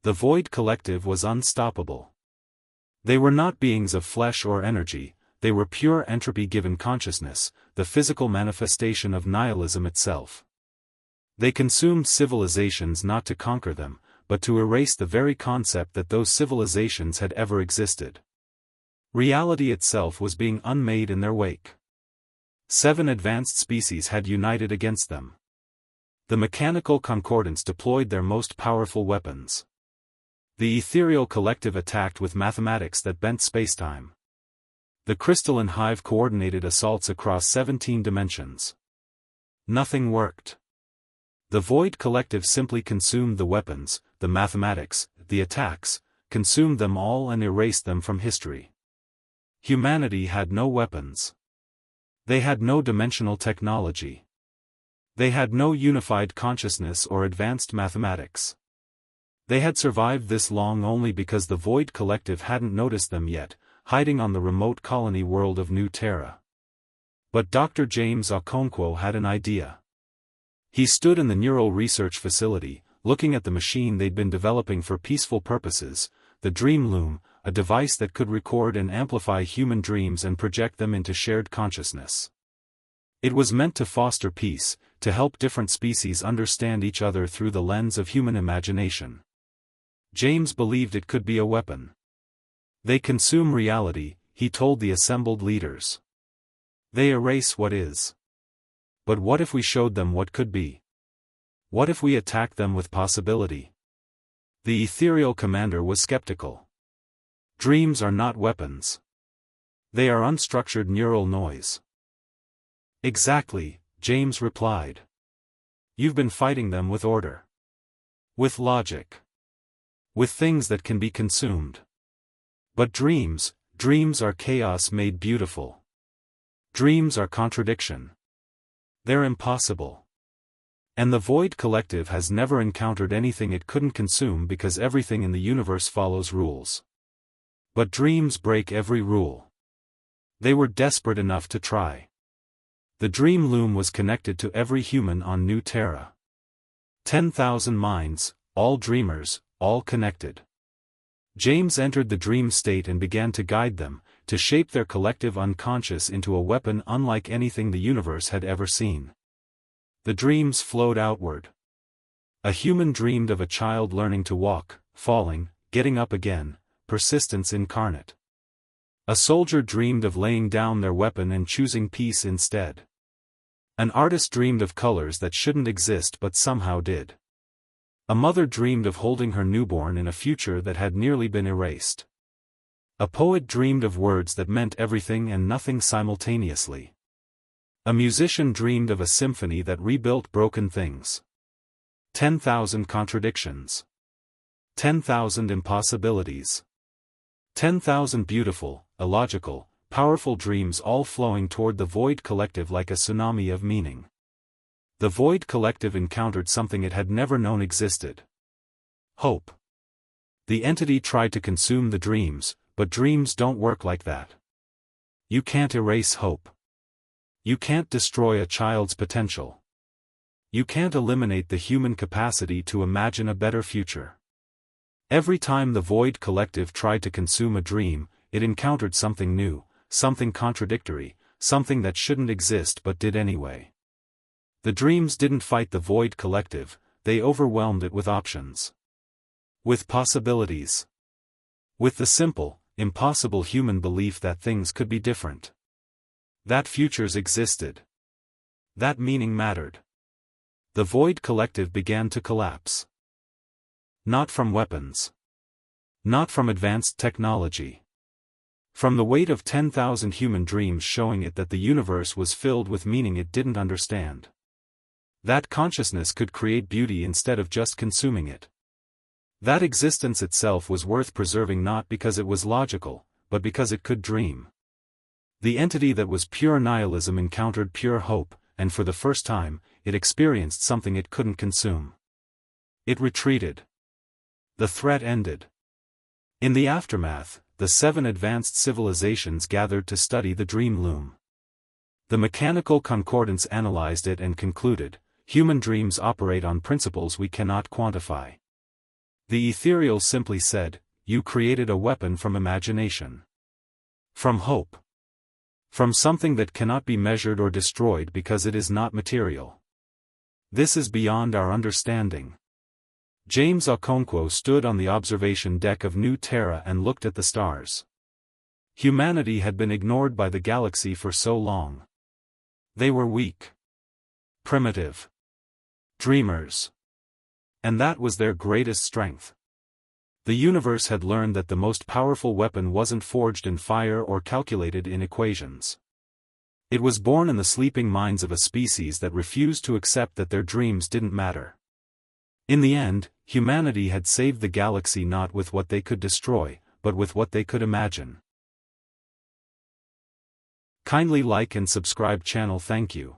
The Void Collective was unstoppable. They were not beings of flesh or energy, they were pure entropy-given consciousness, the physical manifestation of nihilism itself. They consumed civilizations not to conquer them, but to erase the very concept that those civilizations had ever existed. Reality itself was being unmade in their wake. 7 advanced species had united against them. The Mechanical Concordance deployed their most powerful weapons. The Ethereal Collective attacked with mathematics that bent spacetime. The Crystalline Hive coordinated assaults across 17 dimensions. Nothing worked. The Void Collective simply consumed the weapons, the mathematics, the attacks, consumed them all and erased them from history. Humanity had no weapons. They had no dimensional technology. They had no unified consciousness or advanced mathematics. They had survived this long only because the Void Collective hadn't noticed them yet, hiding on the remote colony world of New Terra. But Dr. James Okonkwo had an idea. He stood in the Neural Research Facility, looking at the machine they'd been developing for peaceful purposes, the Dream Loom, a device that could record and amplify human dreams and project them into shared consciousness. It was meant to foster peace, to help different species understand each other through the lens of human imagination. James believed it could be a weapon. They consume reality, he told the assembled leaders. They erase what is. But what if we showed them what could be? What if we attacked them with possibility? The ethereal commander was skeptical. Dreams are not weapons. They are unstructured neural noise. Exactly, James replied. You've been fighting them with order. With logic. With things that can be consumed. But dreams are chaos made beautiful. Dreams are contradiction. They're impossible. And the Void Collective has never encountered anything it couldn't consume because everything in the universe follows rules. But dreams break every rule. They were desperate enough to try. The Dream Loom was connected to every human on New Terra. 10,000 minds, all dreamers, all connected. James entered the dream state and began to guide them, to shape their collective unconscious into a weapon unlike anything the universe had ever seen. The dreams flowed outward. A human dreamed of a child learning to walk, falling, getting up again, persistence incarnate. A soldier dreamed of laying down their weapon and choosing peace instead. An artist dreamed of colors that shouldn't exist but somehow did. A mother dreamed of holding her newborn in a future that had nearly been erased. A poet dreamed of words that meant everything and nothing simultaneously. A musician dreamed of a symphony that rebuilt broken things. 10,000 contradictions. 10,000 impossibilities. 10,000 beautiful, illogical, powerful dreams all flowing toward the Void Collective like a tsunami of meaning. The Void Collective encountered something it had never known existed. Hope. The entity tried to consume the dreams, but dreams don't work like that. You can't erase hope. You can't destroy a child's potential. You can't eliminate the human capacity to imagine a better future. Every time the Void Collective tried to consume a dream, it encountered something new, something contradictory, something that shouldn't exist but did anyway. The dreams didn't fight the Void Collective, they overwhelmed it with options. With possibilities. With the simple, impossible human belief that things could be different. That futures existed. That meaning mattered. The Void Collective began to collapse. Not from weapons. Not from advanced technology. From the weight of 10,000 human dreams showing it that the universe was filled with meaning it didn't understand. That consciousness could create beauty instead of just consuming it. That existence itself was worth preserving not because it was logical, but because it could dream. The entity that was pure nihilism encountered pure hope, and for the first time, it experienced something it couldn't consume. It retreated. The threat ended. In the aftermath, the 7 advanced civilizations gathered to study the Dream Loom. The Mechanical Concordance analyzed it and concluded, human dreams operate on principles we cannot quantify. The ethereal simply said, "You created a weapon from imagination. From hope. From something that cannot be measured or destroyed because it is not material. This is beyond our understanding." James Okonkwo stood on the observation deck of New Terra and looked at the stars. Humanity had been ignored by the galaxy for so long. They were weak. Primitive. Dreamers. And that was their greatest strength. The universe had learned that the most powerful weapon wasn't forged in fire or calculated in equations. It was born in the sleeping minds of a species that refused to accept that their dreams didn't matter. In the end, humanity had saved the galaxy not with what they could destroy, but with what they could imagine. Kindly like and subscribe channel. Thank you.